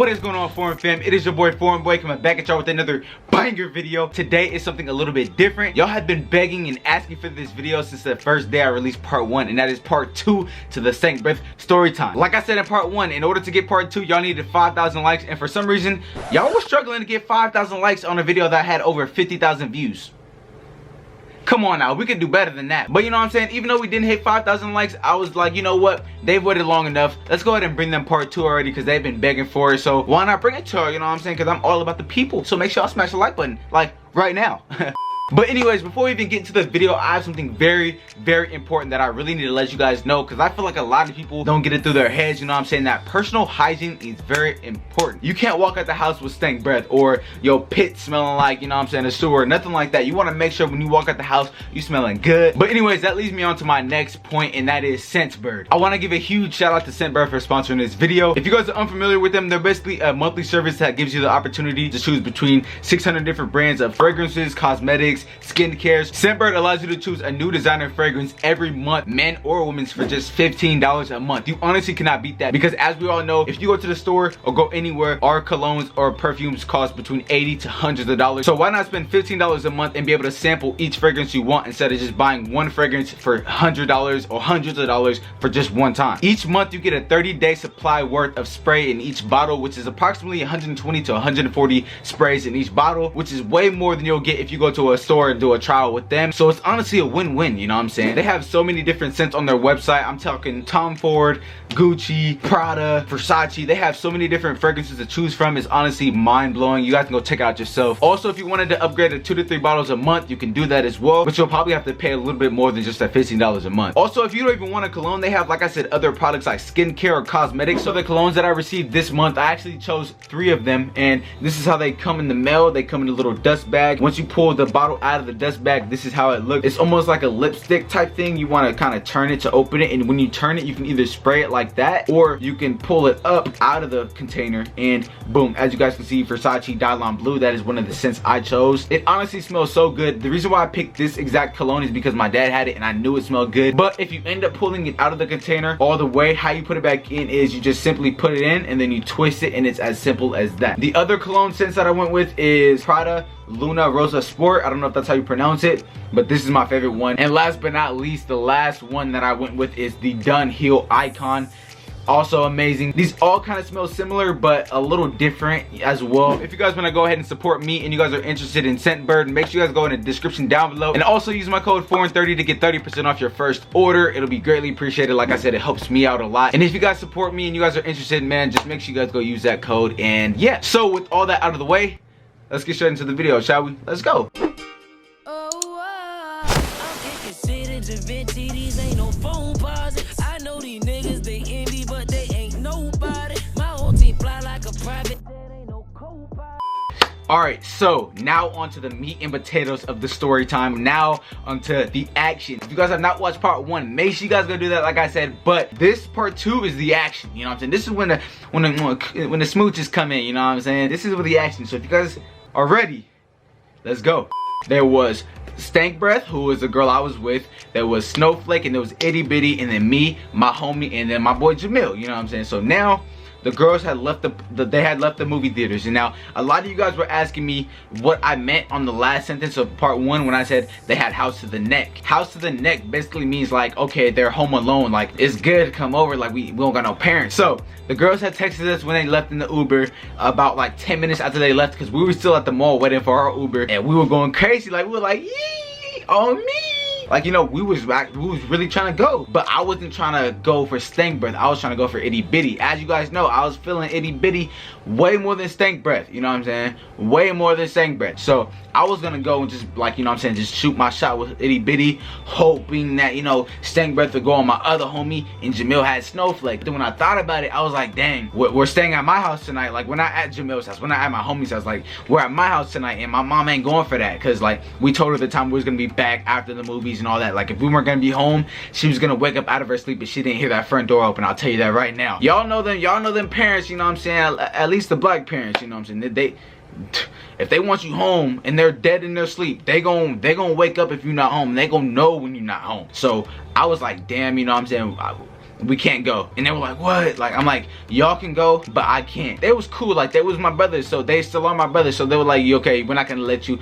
What is going on, Foreign fam? It is your boy ForeignBoii coming back at y'all with another banger video. Today is something a little bit different. Y'all have been begging and asking for this video since the first day I released part 1, and that is part 2 to the Stank story time. Like I said in part 1, in order to get part 2, y'all needed 5,000 likes, and for some reason, y'all were struggling to get 5,000 likes on a video that had over 50,000 views. Come on now, we can do better than that. But you know what I'm saying, even though we didn't hit 5,000 likes, I was like, you know what, they've waited long enough, let's go ahead and bring them part 2 already, because they've been begging for it. So why not bring it to her, you know what I'm saying, because I'm all about the people. So make sure y'all smash the like button, like right now. But anyways, before we even get into the video, I have something very, very important that I really need to let you guys know, because I feel like a lot of people don't get it through their heads, you know what I'm saying, that personal hygiene is very important. You can't walk out the house with stank breath or your pit smelling like, you know what I'm saying, a sewer, nothing like that. You want to make sure when you walk out the house, you smelling good. But anyways, that leads me on to my next point, and that is Scentbird. I want to give a huge shout out to Scentbird for sponsoring this video. If you guys are unfamiliar with them, they're basically a monthly service that gives you the opportunity to choose between 600 different brands of fragrances, cosmetics, skincare. Scentbird allows you to choose a new designer fragrance every month, men or women's, for just $15 a month. You honestly cannot beat that, because as we all know, if you go to the store or go anywhere, our colognes or perfumes cost between $80 to hundreds of dollars. So why not spend $15 a month and be able to sample each fragrance you want, instead of just buying one fragrance for $100 or hundreds of dollars for just one time. Each month you get a 30-day supply worth of spray in each bottle, which is approximately 120 to 140 sprays in each bottle, which is way more than you'll get if you go to a store and do a trial with them. So it's honestly a win-win, you know what I'm saying. They have so many different scents on their website. I'm talking Tom Ford, Gucci, Prada, Versace. They have so many different fragrances to choose from. It's honestly mind-blowing. You guys can go check it out yourself. Also, if you wanted to upgrade to 2 to 3 bottles a month, you can do that as well, but you'll probably have to pay a little bit more than just that $15 a month. Also, if you don't even want a cologne, they have, like I said, other products like skincare or cosmetics. So the colognes that I received this month, I actually chose 3 of them, and this is how they come in the mail. They come in a little dust bag. Once you pull the bottle out of the dust bag, this is how it looks. It's almost like a lipstick type thing. You want to kind of turn it to open it, and when you turn it, you can either spray it like that, or you can pull it up out of the container, and boom, as you guys can see, Versace Dylon Blue, that is one of the scents I chose. It honestly smells so good. The reason why I picked this exact cologne is because my dad had it and I knew it smelled good. But if you end up pulling it out of the container all the way, how you put it back in is you just simply put it in and then you twist it, and it's as simple as that. The other cologne scents that I went with is Prada Luna Rosa Sport. I don't know if that's how you pronounce it, but this is my favorite one. And last but not least, the last one that I went with is the Dunhill Icon. Also amazing. These all kind of smell similar, but a little different as well. If you guys want to go ahead and support me and you guys are interested in Scentbird, make sure you guys go in the description down below, and also use my code ForeignBoii to get 30% off your first order. It'll be greatly appreciated. Like I said, it helps me out a lot. And if you guys support me and you guys are interested, man, just make sure you guys go use that code. And yeah, so with all that out of the way, let's get straight into the video, shall we? Let's go. Alright, so now onto the meat and potatoes of the story time. Now onto the action. If you guys have not watched part 1, make sure you guys go do that, like I said. But this part 2 is the action. You know what I'm saying? This is when the smooches come in. You know what I'm saying? This is with the action. So if you guys are ready, let's go. There was Stank Breath, who was the girl I was with. There was Snowflake, and there was Itty Bitty, and then me, my homie, and then my boy Jamil. You know what I'm saying? So now the girls had left the movie theaters, and now a lot of you guys were asking me what I meant on the last sentence of part 1 when I said they had house to the neck. House to the neck basically means like, okay, they're home alone, like it's good to come over, like we don't got no parents. So the girls had texted us when they left in the Uber about like 10 minutes after they left, because we were still at the mall waiting for our Uber, and we were going crazy, like we were like, yee, on me. Like, you know, we was really trying to go, but I wasn't trying to go for Stank Breath. I was trying to go for Itty Bitty. As you guys know, I was feeling Itty Bitty way more than Stank Breath. You know what I'm saying? Way more than Stank Breath. So I was gonna go and just, like, you know what I'm saying, just shoot my shot with Itty Bitty, hoping that, you know, Stank Breath would go on my other homie and Jamil had Snowflake. Then when I thought about it, I was like, dang, we're staying at my house tonight. Like, we're not at Jamil's house, we're not at my homie's house. Like, we're at my house tonight, and my mom ain't going for that, because like we told her the time we was gonna be back after the movies and all that. Like, if we weren't gonna be home, she was gonna wake up out of her sleep and she didn't hear that front door open. I'll tell you that right now. Y'all know them parents, you know what I'm saying, at least the black parents, you know what I'm saying, if they want you home and they're dead in their sleep, they gon' wake up if you're not home. They gon' know when you're not home. So I was like, damn, you know what I'm saying, we can't go. And they were like, what? Like, I'm like, y'all can go, but I can't. They was cool, like they was my brothers, so they still are my brothers. So they were like, okay, we're not gonna let you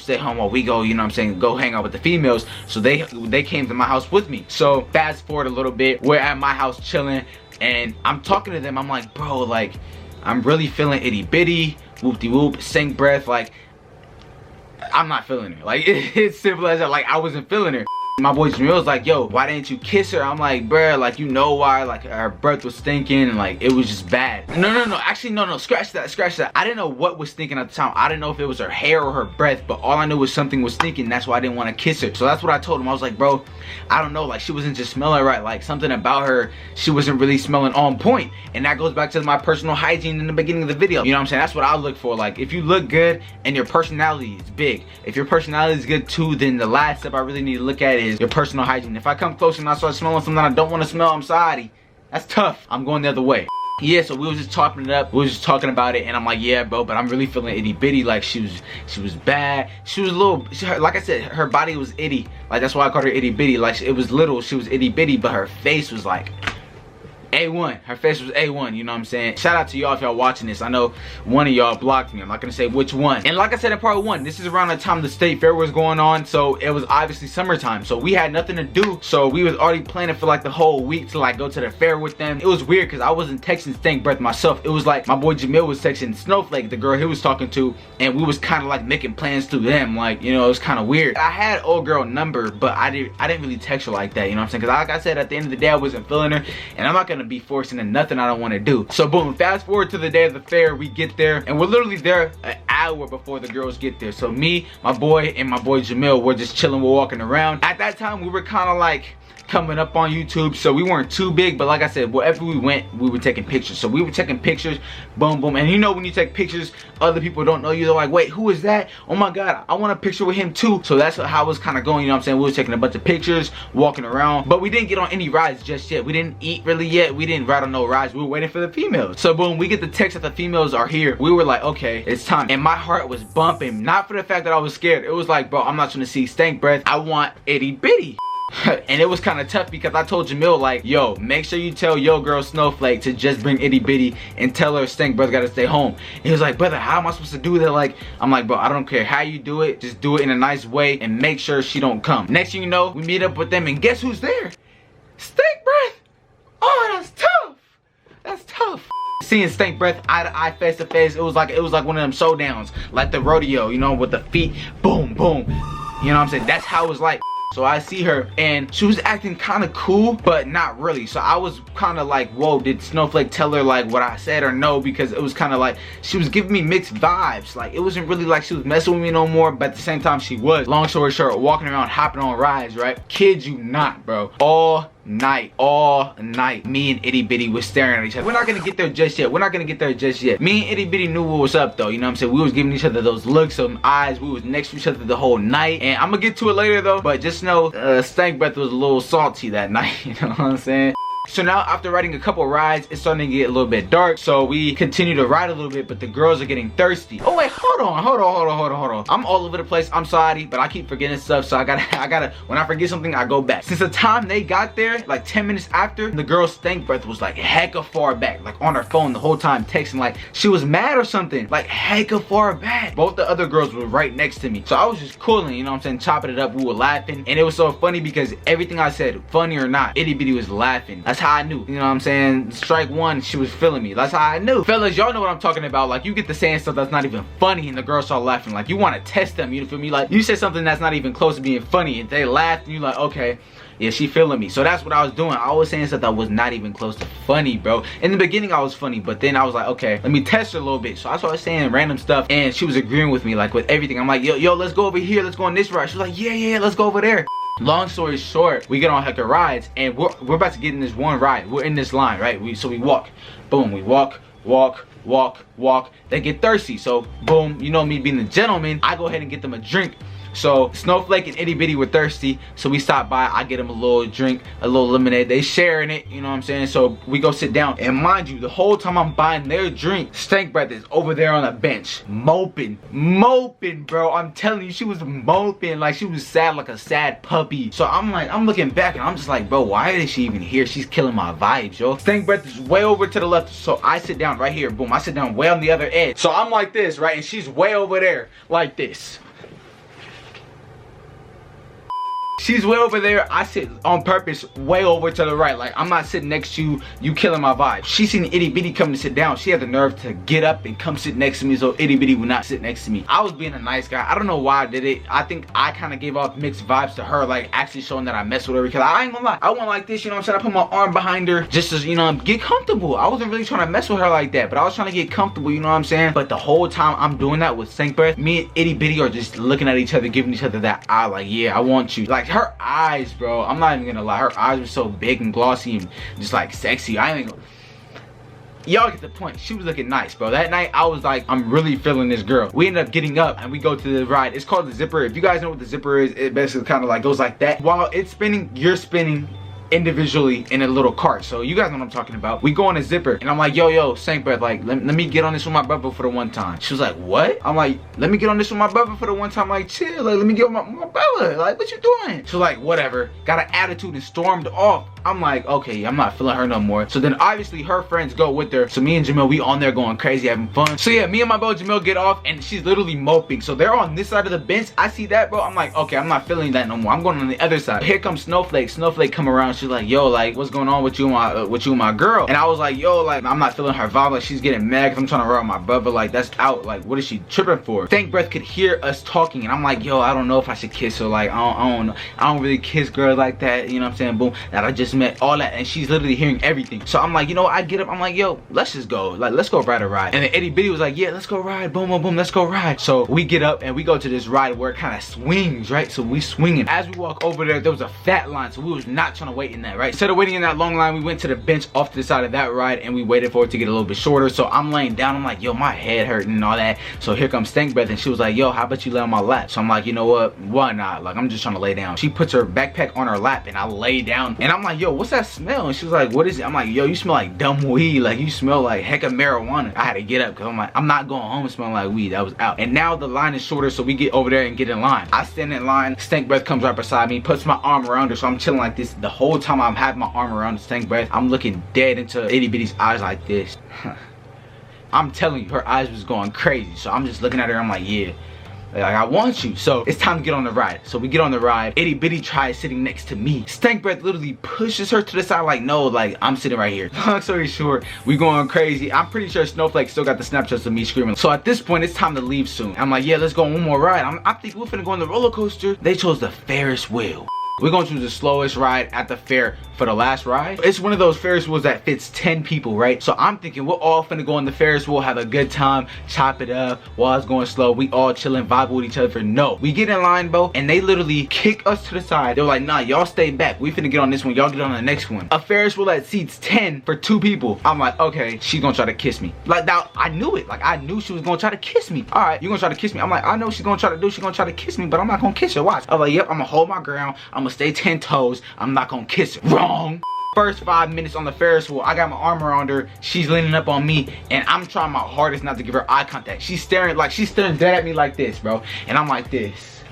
stay home while we go, you know what I'm saying, go hang out with the females. So they came to my house with me. So fast forward a little bit, we're at my house chilling, and I'm talking to them. I'm like, bro, like, I'm really feeling itty bitty, whoop-de-whoop, Stank breath, like, I'm not feeling her. Like, it's simple as that. Like, I wasn't feeling her. My boy Jamil was like, yo, why didn't you kiss her? I'm like, bruh, like, you know why? Like, her breath was stinking, and like, it was just bad. No, actually, no, scratch that. I didn't know what was stinking at the time. I didn't know if it was her hair or her breath, but all I knew was something was stinking. That's why I didn't want to kiss her. So that's what I told him. I was like, bro, I don't know, like, she wasn't just smelling right. Like, something about her, she wasn't really smelling on point. And that goes back to my personal hygiene in the beginning of the video. You know what I'm saying? That's what I look for. Like, if you look good and your personality is big, if your personality is good too, then the last step I really need to look at is your personal hygiene. If I come close and I start smelling something I don't want to smell, I'm sorry. That's tough. I'm going the other way. Yeah, so we was just chopping it up. We was just talking about it, and I'm like, yeah, bro, but I'm really feeling itty bitty. Like, she was bad. She was a little, like I said, her body was itty. Like, that's why I called her itty bitty. Like, it was little, she was itty bitty, but her face was like A1. Her face was A1, you know what I'm saying? Shout out to y'all if y'all watching this. I know one of y'all blocked me. I'm not gonna say which one. And like I said in part 1, this is around the time the state fair was going on, so it was obviously summertime. So we had nothing to do, so we was already planning for like the whole week to like go to the fair with them. It was weird because I wasn't texting Stank breath myself. It was like my boy Jamil was texting Snowflake, the girl he was talking to, and we was kind of like making plans through them. Like, you know, it was kind of weird. I had old girl number, but I didn't really text her like that, you know what I'm saying? Because like I said, at the end of the day, I wasn't feeling her, and I'm not gonna be forcing into nothing I don't want to do. So boom, fast forward to the day of the fair. We get there, and we're literally there an hour before the girls get there. So me, my boy, and my boy Jamil, we're just chilling, we're walking around. At that time, we were kind of like coming up on YouTube, so we weren't too big, but like I said, wherever we went, we were taking pictures. So we were taking pictures, boom, boom. And you know, when you take pictures, other people don't know you. They're like, wait, who is that? Oh my God, I want a picture with him too. So that's how it was kind of going, you know what I'm saying? We were taking a bunch of pictures, walking around, but we didn't get on any rides just yet. We didn't eat really yet. We didn't ride on no rides. We were waiting for the females. So boom, we get the text that the females are here. We were like, okay, it's time. And my heart was bumping, not for the fact that I was scared. It was like, bro, I'm not trying to see Stank breath. I want itty bitty. And it was kind of tough because I told Jamil, like, yo, make sure you tell your girl Snowflake to just bring itty bitty and tell her Stank brother gotta stay home. And he was like, brother, how am I supposed to do that? Like, I'm like, bro, I don't care how you do it, just do it in a nice way and make sure she don't come. Next thing you know, we meet up with them, and guess who's there? Stank breath. Oh, that's tough. That's tough. Seeing Stank breath eye to eye, face to face, it was like one of them showdowns, like the rodeo, you know, with the feet, boom, boom. You know what I'm saying? That's how it was like. So I see her, and she was acting kind of cool, but not really. So I was kind of like, whoa, did Snowflake tell her like what I said or no? Because it was kind of like, she was giving me mixed vibes. Like, it wasn't really like she was messing with me no more, but at the same time she was. Long story short, walking around, hopping on rides, right? Kid you not, bro. All night, me and itty bitty was staring at each other. We're not gonna get there just yet. Me and itty bitty knew what was up though, you know what I'm saying? We was giving each other those looks, some eyes. We was next to each other the whole night, and I'm gonna get to it later though, but just know Stank breath was a little salty that night. You know what I'm saying? So now, after riding a couple rides, it's starting to get a little bit dark. So we continue to ride a little bit, but the girls are getting thirsty. Oh wait, hold on. I'm all over the place. I'm sorry, but I keep forgetting stuff. So I gotta, when I forget something, I go back. Since the time they got there, like 10 minutes after, the girl's Stank breath was like hecka far back, like on her phone the whole time, texting like she was mad or something, like hecka far back. Both the other girls were right next to me. So I was just cooling, you know what I'm saying, chopping it up. We were laughing, and it was so funny because everything I said, funny or not, itty bitty was laughing. That's how I knew, you know what I'm saying? Strike one, she was feeling me. That's how I knew. Fellas, y'all know what I'm talking about. Like, you get to saying stuff that's not even funny and the girls start laughing. Like, you want to test them, you feel me? Like, you say something that's not even close to being funny and they laughed, and you're like, okay, yeah, she feeling me. So that's what I was doing. I was saying stuff that was not even close to funny, bro. In the beginning, I was funny, but then I was like, okay, let me test her a little bit. So I started saying random stuff, and she was agreeing with me, like, with everything. I'm like, yo, let's go over here. Let's go on this ride. She was like, yeah, let's go over there. Long story short, we get on hecka rides, and we're about to get in this one ride. We're in this line, right? So we walk. Boom, we walk. They get thirsty. So, boom, you know me being a gentleman, I go ahead and get them a drink. So Snowflake and Itty Bitty were thirsty, so we stopped by. I get them a little drink, a little lemonade. They sharing it, you know what I'm saying? So we go sit down, and mind you, the whole time I'm buying their drink, Stank Breath is over there on a bench moping, bro. I'm telling you, she was moping like she was sad, like a sad puppy. So I'm like, I'm looking back and I'm just like, bro, why is she even here? She's killing my vibes, yo. Stank Breath is way over to the left, so I sit down right here. Boom, I sit down way on the other edge. So I'm like this, right? And she's way over there like this. She's way over there. I sit on purpose way over to the right. Like, I'm not sitting next to you. You killing my vibe. She seen Itty Bitty come to sit down. She had the nerve to get up and come sit next to me so Itty Bitty would not sit next to me. I was being a nice guy. I don't know why I did it. I think I kind of gave off mixed vibes to her, like actually showing that I mess with her. Because I ain't gonna lie, I went like this, you know what I'm saying? I put my arm behind her just to, you know, get comfortable. I wasn't really trying to mess with her like that, but I was trying to get comfortable, you know what I'm saying? But the whole time I'm doing that with Stank Breath, me and Itty Bitty are just looking at each other, giving each other that eye, like, yeah, I want you. Like, her eyes, bro, I'm not even gonna lie, her eyes were so big and glossy and just like sexy. I ain't gonna, y'all get the point. She was looking nice, bro. That night I was like, I'm really feeling this girl. We ended up getting up and we go to the ride. It's called the zipper. If you guys know what the zipper is, it basically kind of like goes like that. While it's spinning, you're spinning individually in a little cart. So you guys know what I'm talking about. We go on a zipper and I'm like, yo, Stank Breath, like, let me get on this with my brother for the one time. She was like, what? I'm like, let me get on this with my brother for the one time. Like, chill, like, let me get with my brother. Like, what you doing? She was like, whatever. Got an attitude and stormed off. I'm like, okay, I'm not feeling her no more. So then obviously her friends go with her. So me and Jamil, we on there going crazy, having fun. So yeah, me and my bro Jamil get off and she's literally moping. So they're on this side of the bench. I see that, bro. I'm like, okay, I'm not feeling that no more. I'm going on the other side. Here comes Snowflake. Snowflake come around. She's like, yo, like, what's going on with you and my girl? And I was like, yo, like, I'm not feeling her vibe. Like, she's getting mad because I'm trying to rub my brother. Like, that's out. Like, what is she tripping for? Stank Breath could hear us talking and I'm like, yo, I don't know if I should kiss her. Like, I don't know. I don't really kiss girls like that. You know what I'm saying? Boom. That I just met, all that. And she's literally hearing everything. So I'm like, you know what? I get up. I'm like, yo, let's just go. Like, let's go ride a ride. And then Itty Bitty was like, yeah, let's go ride. Boom, boom, boom. Let's go ride. So we get up and we go to this ride where it kind of swings, right? So we swinging. As we walk over there, there was a fat line. So we was not trying to wait in that, right? Instead of waiting in that long line, we went to the bench off to the side of that ride and we waited for it to get a little bit shorter. So I'm laying down. I'm like, yo, my head hurting and all that. So here comes Stank Breath and she was like, yo, how about you lay on my lap? So I'm like, you know what? Why not? Like, I'm just trying to lay down. She puts her backpack on her lap and I lay down and I'm like, yo, what's that smell? And she was like, what is it? I'm like, yo, you smell like dumb weed. Like, you smell like heck of marijuana. I had to get up because I'm like, I'm not going home smelling like weed. That was out. And now the line is shorter, so we get over there and get in line. I stand in line. Stank Breath comes right beside me, puts my arm around her, so I'm chilling like this. The whole time I'm having my arm around Stank Breath, I'm looking dead into Itty Bitty's eyes like this. I'm telling you, her eyes was going crazy. So I'm just looking at her. I'm like, yeah. Like, I want you. So it's time to get on the ride. So we get on the ride. Itty Bitty tries sitting next to me. Stank Breath literally pushes her to the side like, no, like, I'm sitting right here. Long story short, we going crazy. I'm pretty sure Snowflake still got the snapshots of me screaming. So at this point, it's time to leave soon. I'm like, yeah, let's go on one more ride. I'm thinking we're finna go on the roller coaster. They chose the Ferris wheel. We're going to choose the slowest ride at the fair for the last ride. It's one of those Ferris wheels that fits 10 people, right? So I'm thinking we're all finna go on the Ferris wheel, have a good time, chop it up while it's going slow. We all chilling, vibe with each other. No, we get in line, bro, and they literally kick us to the side. They're like, nah, y'all stay back. We finna get on this one. Y'all get on the next one. A Ferris wheel that seats 10 for 2 people. I'm like, okay, she's gonna try to kiss me. Like, now, I knew it. Like, I knew she was gonna try to kiss me. All right, you gonna try to kiss me. I'm like, I know she's gonna try to do. She's gonna try to kiss me, but I'm not gonna kiss her. Watch. I'm like, yep, I'm gonna hold my ground. I'm gonna stay 10 toes. I'm not gonna kiss her. Wrong. First 5 minutes on the Ferris wheel, I got my arm around her. She's leaning up on me, and I'm trying my hardest not to give her eye contact. She's staring dead at me like this, bro. And I'm like this.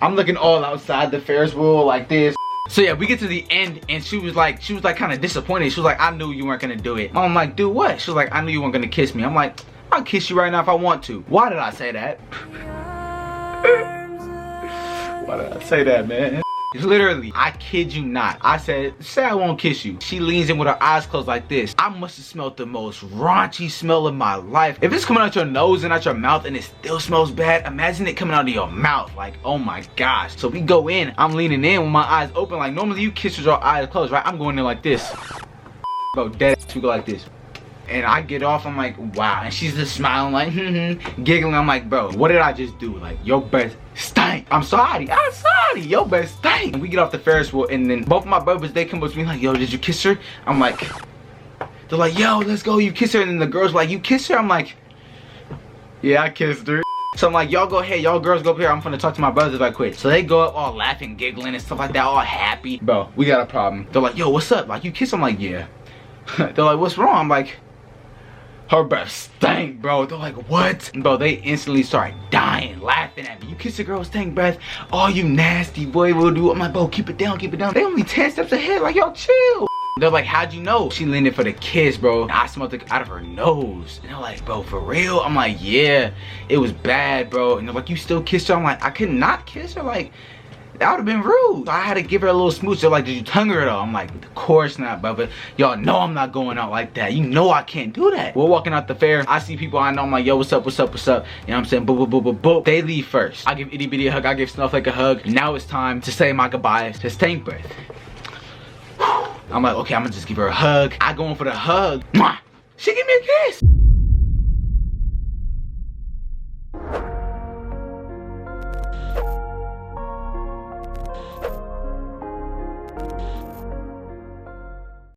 I'm looking all outside the Ferris wheel like this. So yeah, we get to the end and she was like kind of disappointed. She was like, I knew you weren't gonna do it. I'm like, do what? She was like, I knew you weren't gonna kiss me. I'm like, I'll kiss you right now if I want to. Why did I say that? Why did I say that, man? Literally, I kid you not. I said, say I won't kiss you. She leans in with her eyes closed like this. I must have smelled the most raunchy smell of my life. If it's coming out your nose and out your mouth and it still smells bad, imagine it coming out of your mouth. Like, oh my gosh. So we go in. I'm leaning in with my eyes open. Like, normally you kiss with your eyes closed, right? I'm going in like this. Bro, dead ass, we go like this. And I get off, I'm like, wow. And she's just smiling like, giggling. I'm like, bro, what did I just do? Like, your breath stank. I'm sorry, your breath stank. And we get off the Ferris wheel, and then both of my brothers, they come up to me like, yo, did you kiss her? I'm like, they're like, yo, let's go, you kiss her. And then the girls like, you kiss her? I'm like, yeah, I kissed her. So I'm like, y'all go ahead, y'all girls go up here, I'm finna talk to my brothers right quick. So they go up all laughing, giggling and stuff like that, all happy. Bro, we got a problem. They're like, yo, what's up? Like, you kiss? I'm like, yeah. They're like, what's wrong? I'm like, her breath stank, bro. They're like, what? Bro, they instantly start dying, laughing at me. You kiss a girl, stank breath. Oh, you nasty boy, will do. I'm like, bro, keep it down, keep it down. They only 10 steps ahead, like, yo, chill. They're like, how'd you know? She leaned in for the kiss, bro. And I smelled it out of her nose. And they're like, bro, for real? I'm like, yeah, it was bad, bro. And they're like, you still kissed her? I'm like, I could not kiss her. Like, that would have been rude. So I had to give her a little smooch. They're like, did you tongue her though? I'm like, of course not, bro. But y'all know I'm not going out like that. You know I can't do that. We're walking out the fair. I see people I know. I'm like, yo, what's up, what's up, what's up? You know what I'm saying? Boop, boop, boop, boop, boop. They leave first. I give Itty Bitty a hug. I give Snowflake a hug. Now it's time to say my goodbyes to Stank Breath. I'm like, okay, I'm gonna just give her a hug. I go in for the hug. Mwah! She give me a kiss.